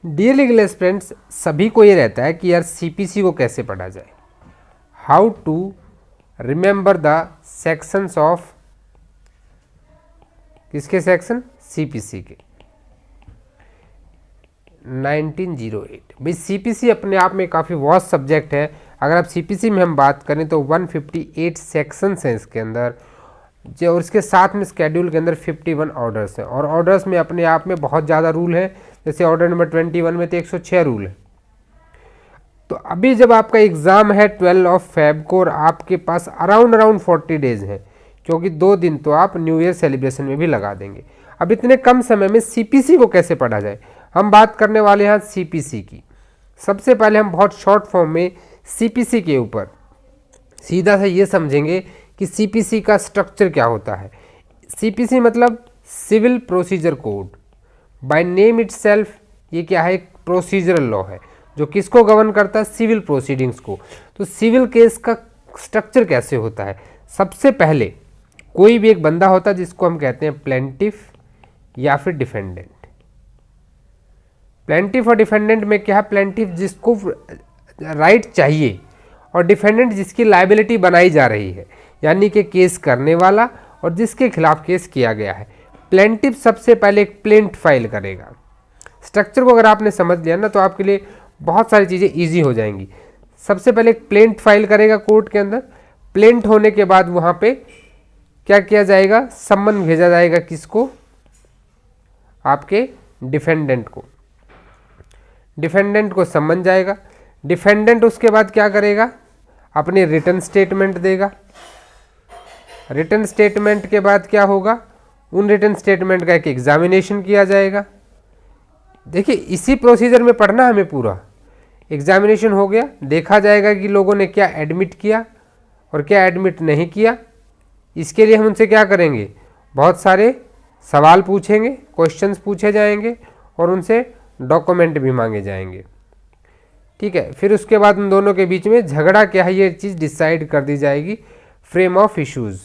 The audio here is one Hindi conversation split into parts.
डियर लीगल एस्पिरेंट्स, सभी को ये रहता है कि यार सीपीसी को कैसे पढ़ा जाए, how to remember the sections of, किसके सेक्शन, सीपीसी के 1908। भाई सीपीसी अपने आप में काफ़ी वास्ट सब्जेक्ट है। अगर आप सीपीसी में हम बात करें तो 158 सेक्शंस हैं इसके अंदर, जो और इसके साथ में स्केड्यूल के अंदर 51 ऑर्डर्स हैं, और ऑर्डर्स में अपने आप में बहुत ज़्यादा रूल है। जैसे ऑर्डर नंबर 21 में तो 106 रूल है। तो अभी जब आपका एग्ज़ाम है 12 ऑफ फेब को और आपके पास अराउंड 40 डेज हैं, क्योंकि 2 दिन तो आप न्यू ईयर सेलिब्रेशन में भी लगा देंगे। अब इतने कम समय में सीपीसी को कैसे पढ़ा जाए, हम बात करने वाले हैं सीपीसी की। सबसे पहले हम बहुत शॉर्ट फॉर्म में सीपीसी के ऊपर सीधा से ये समझेंगे कि सीपीसी का स्ट्रक्चर क्या होता है। सीपीसी मतलब civil procedure code, by name itself ये क्या है, एक प्रोसीजरल लॉ है जो किसको गवर्न करता है, सिविल प्रोसीडिंग्स को। तो सिविल केस का स्ट्रक्चर कैसे होता है, सबसे पहले कोई भी एक बंदा होता है जिसको हम कहते हैं प्लेंटिफ या फिर डिफेंडेंट। प्लेंटिफ और डिफेंडेंट में क्या है, प्लेंटिफ जिसको राइट चाहिए और डिफेंडेंट जिसकी लायबिलिटी बनाई जा रही है, यानी कि केस करने वाला और जिसके खिलाफ केस किया गया है। प्लेंटिफ सबसे पहले एक प्लेंट फाइल करेगा। स्ट्रक्चर को अगर आपने समझ लिया ना तो आपके लिए बहुत सारी चीज़ें इजी हो जाएंगी। सबसे पहले एक प्लेंट फाइल करेगा कोर्ट के अंदर। प्लेंट होने के बाद वहाँ पे क्या किया जाएगा, सम्मन भेजा जाएगा किसको, आपके डिफेंडेंट को। डिफेंडेंट को सम्मन जाएगा। डिफेंडेंट उसके बाद क्या करेगा, अपनी रिटर्न स्टेटमेंट देगा। रिटर्न स्टेटमेंट के बाद क्या होगा, उन रिटर्न स्टेटमेंट का एक एग्जामिनेशन किया जाएगा। देखिए इसी प्रोसीजर में पढ़ना हमें पूरा। एग्जामिनेशन हो गया, देखा जाएगा कि लोगों ने क्या एडमिट किया और क्या एडमिट नहीं किया। इसके लिए हम उनसे क्या करेंगे, बहुत सारे सवाल पूछेंगे, क्वेश्चंस पूछे जाएंगे और उनसे डॉक्यूमेंट भी मांगे जाएंगे। ठीक है, फिर उसके बाद उन दोनों के बीच में झगड़ा क्या है ये चीज़ डिसाइड कर दी जाएगी। Frame of issues,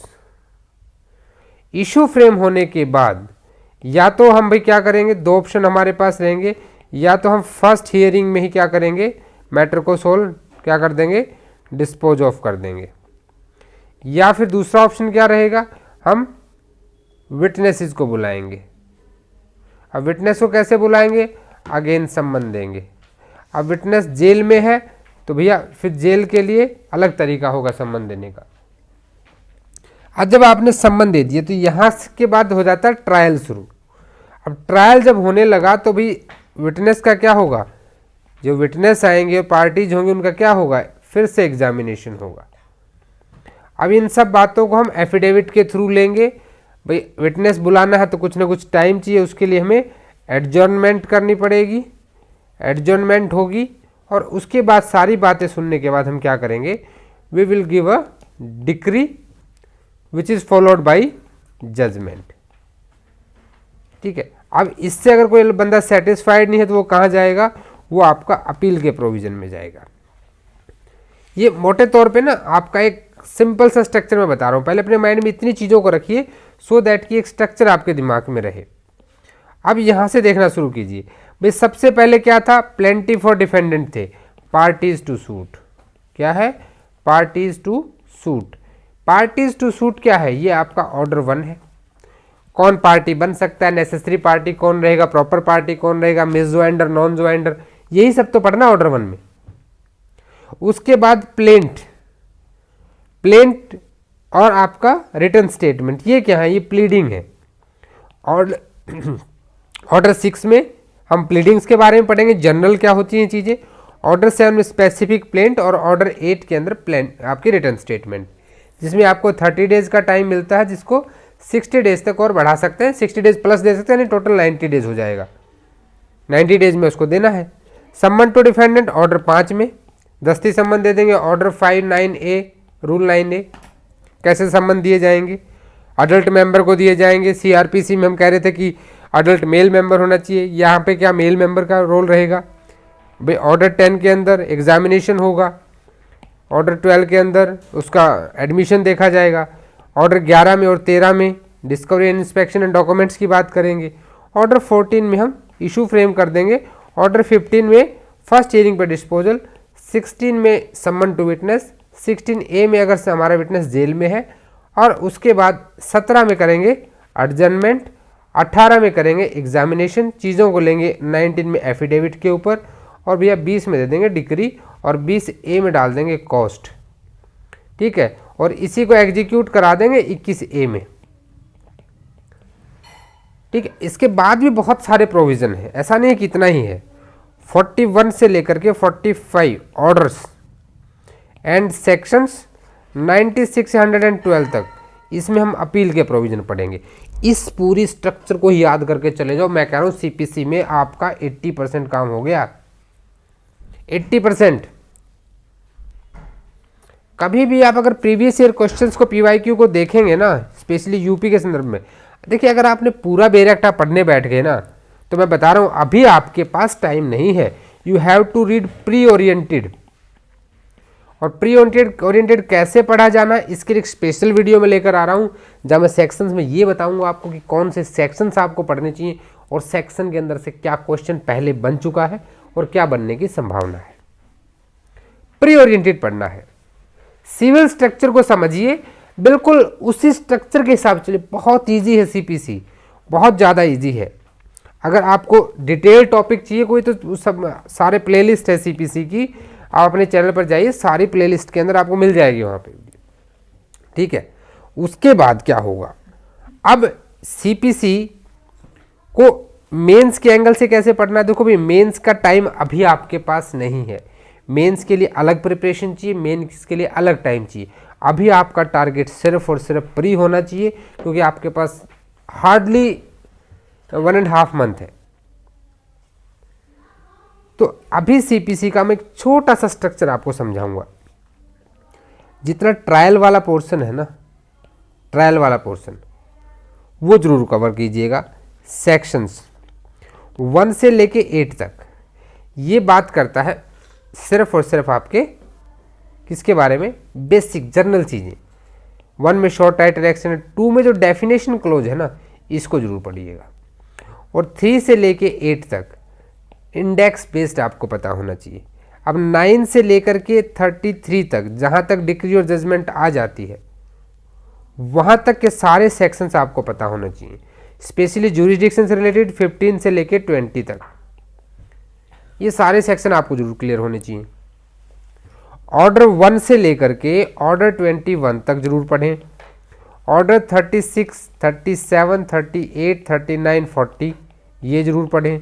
issue frame होने के बाद या तो हम भाई क्या करेंगे, 2 ऑप्शन हमारे पास रहेंगे, या तो हम फर्स्ट हियरिंग में ही क्या करेंगे, मैटर को सोल्व क्या कर देंगे, डिस्पोज ऑफ कर देंगे, या फिर दूसरा ऑप्शन क्या रहेगा, हम विटनेसेस को बुलाएंगे। अब विटनेस को कैसे बुलाएंगे, अगेन सम्मन देंगे। अब विटनेस जेल में है तो भैया फिर जेल के लिए अलग तरीका होगा सम्मन देने का। अब जब आपने सम्मन दे दिया तो यहाँ के बाद हो जाता है ट्रायल शुरू। अब ट्रायल जब होने लगा तो भाई विटनेस का क्या होगा, जो विटनेस आएंगे पार्टीज होंगे उनका क्या होगा, फिर से एग्जामिनेशन होगा। अब इन सब बातों को हम एफिडेविट के थ्रू लेंगे। भाई विटनेस बुलाना है तो कुछ ना कुछ टाइम चाहिए, उसके लिए हमें एडजॉर्नमेंट करनी पड़ेगी। एडजॉर्नमेंट होगी और उसके बाद सारी बातें सुनने के बाद हम क्या करेंगे, we will give a decree which is followed by judgment. ठीक है, अब इससे अगर कोई बंदा सेटिस्फाइड नहीं है तो वो कहाँ जाएगा, वो आपका अपील के प्रोविजन में जाएगा। ये मोटे तौर पे ना आपका एक सिंपल सा स्ट्रक्चर मैं बता रहा हूँ। पहले अपने माइंड में इतनी चीज़ों को रखिए सो दैट कि एक स्ट्रक्चर आपके दिमाग में रहे। अब यहाँ से देखना शुरू कीजिए। भाई सबसे पहले क्या था, प्लेंटिफ और डिफेंडेंट थे, पार्टीज टू सूट। क्या है, parties to suit. Parties to suit क्या है, ये आपका ऑर्डर 1 है। कौन पार्टी बन सकता है, नेसेसरी पार्टी कौन रहेगा, प्रॉपर पार्टी कौन रहेगा, मिस ज्वाइंडर, नॉन ज्वाइंडर, यही सब तो पढ़ना ऑर्डर 1 में। उसके बाद प्लेंट, प्लेंट और आपका रिटर्न स्टेटमेंट, ये क्या है, ये प्लीडिंग है। और ऑर्डर 6 में हम प्लीडिंग्स के बारे में पढ़ेंगे, जनरल क्या होती हैं चीज़ें। ऑर्डर 7 में स्पेसिफिक प्लेंट और ऑर्डर 8 के अंदर प्लेंट आपकी रिटर्न स्टेटमेंट, जिसमें आपको 30 डेज का टाइम मिलता है, जिसको 60 डेज तक और बढ़ा सकते हैं, 60 डेज प्लस दे सकते हैं, यानी टोटल 90 डेज हो जाएगा। 90 डेज में उसको देना है। सम्मन टू डिफेंडेंट ऑर्डर 5 में दस्ती सम्मन दे देंगे। ऑर्डर 5(9)(a) रूल 9(a) कैसे सम्मन दिए जाएंगे, अडल्ट मेंबर को दिए जाएंगे। सीआरपीसी में हम कह रहे थे कि अडल्ट मेल मेंबर होना चाहिए, यहाँ पे क्या मेल मेंबर का रोल रहेगा। भाई ऑर्डर 10 के अंदर एग्जामिनेशन होगा, ऑर्डर 12 के अंदर उसका एडमिशन देखा जाएगा, ऑर्डर 11 में और 13 में discovery and inspection and documents की बात करेंगे, ऑर्डर 14 में हम इशू फ्रेम कर देंगे ऑर्डर 15 में फर्स्ट हियरिंग पर डिस्पोजल, 16 में समन टू विटनेस, 16A में अगर से हमारा विटनेस जेल में है, और उसके बाद 17 में करेंगे एडजर्नमेंट, 18 में करेंगे एग्जामिनेशन, चीज़ों को लेंगे 19 में एफिडेविट के ऊपर, और भैया 20 में दे देंगे डिक्री, और 20A में डाल देंगे कॉस्ट। ठीक है, और इसी को एग्जीक्यूट करा देंगे 21A में। ठीक है, इसके बाद भी बहुत सारे प्रोविज़न है, ऐसा नहीं है कि इतना ही है। 41 से लेकर के 45 ऑर्डर्स एंड सेक्शंस 96 से 112 तक, इसमें हम अपील के प्रोविज़न पढ़ेंगे। इस पूरी स्ट्रक्चर को ही याद करके चले जाओ, मैं कह रहा हूँ CPC में आपका 80% काम हो गया। 80%। कभी भी आप अगर प्रीवियस ईयर क्वेश्चंस को PYQ को देखेंगे ना, स्पेशली यूपी के संदर्भ में, देखिए अगर आपने पूरा बेरेक्टा पढ़ने बैठ गए ना, तो मैं बता रहा हूँ अभी आपके पास टाइम नहीं है। You have to read pre oriented. और प्री ओरिएंटेड कैसे पढ़ा जाना, इसके लिए एक स्पेशल वीडियो में लेकर आ रहा हूँ, जहाँ मैं सेक्शंस में ये बताऊँगा आपको कि कौन से सेक्शंस आपको पढ़ने चाहिए, और सेक्शन के अंदर से क्या क्वेश्चन पहले बन चुका है और क्या बनने की संभावना है। प्री ओरिएंटेड पढ़ना है। सिविल स्ट्रक्चर को समझिए, बिल्कुल उसी स्ट्रक्चर के हिसाब से। बहुत ईजी है CPC, बहुत ज़्यादा ईजी है। अगर आपको डिटेल टॉपिक चाहिए कोई, तो सब सारे प्लेलिस्ट है CPC की, आप अपने चैनल पर जाइए, सारी प्लेलिस्ट के अंदर आपको मिल जाएगी वहाँ पे। ठीक है, उसके बाद क्या होगा, अब CPC को मेंस के एंगल से कैसे पढ़ना है। देखो भाई, मेंस का टाइम अभी आपके पास नहीं है, मेंस के लिए अलग प्रिपरेशन चाहिए, मेंस के लिए अलग टाइम चाहिए। अभी आपका टारगेट सिर्फ और सिर्फ प्री होना चाहिए, क्योंकि आपके पास हार्डली 1.5 मंथ है। तो अभी CPC का मैं एक छोटा सा स्ट्रक्चर आपको समझाऊंगा। जितना ट्रायल वाला पोर्शन है ना, ट्रायल वाला पोर्शन वो जरूर कवर कीजिएगा। सेक्शंस 1 से लेके 8 तक ये बात करता है सिर्फ और सिर्फ आपके किसके बारे में, बेसिक जनरल चीज़ें। 1 में शॉर्ट टाइटल एक्शन, 2 में जो डेफिनेशन क्लोज है ना, इसको जरूर पढ़िएगा। और 3 से लेके 8 तक इंडेक्स बेस्ड आपको पता होना चाहिए। अब 9 से लेकर के 33 तक, जहाँ तक डिक्री और जजमेंट आ जाती है, वहाँ तक के सारे सेक्शंस आपको पता होना चाहिए। स्पेशली ज्यूरिसडिक्शन से रिलेटेड 15 से लेके 20 तक, ये सारे सेक्शन आपको जरूर क्लियर होने चाहिए। ऑर्डर 1 से लेकर के ऑर्डर 21 तक जरूर पढ़ें। ऑर्डर 36, 37, 38, 39, 40 ये जरूर पढ़ें।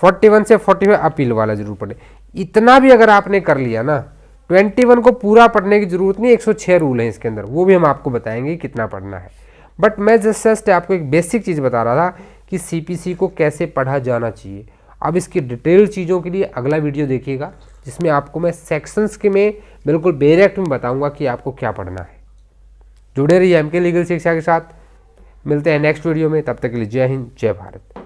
41 से 45 अपील वाला जरूर पढ़ें। इतना भी अगर आपने कर लिया ना, 21 को पूरा पढ़ने की जरूरत नहीं, 106 रूल हैं इसके अंदर, वो भी हम आपको बताएंगे कितना पढ़ना है। बट मैं जस्ट आपको एक बेसिक चीज़ बता रहा था कि CPC को कैसे पढ़ा जाना चाहिए। अब इसकी डिटेल चीज़ों के लिए अगला वीडियो देखिएगा, जिसमें आपको मैं सेक्शंस के में बिल्कुल डायरेक्ट में बताऊंगा कि आपको क्या पढ़ना है। जुड़े रहिए MK लीगल शिक्षा के साथ। मिलते हैं नेक्स्ट वीडियो में, तब तक के लिए जय हिंद, जय भारत।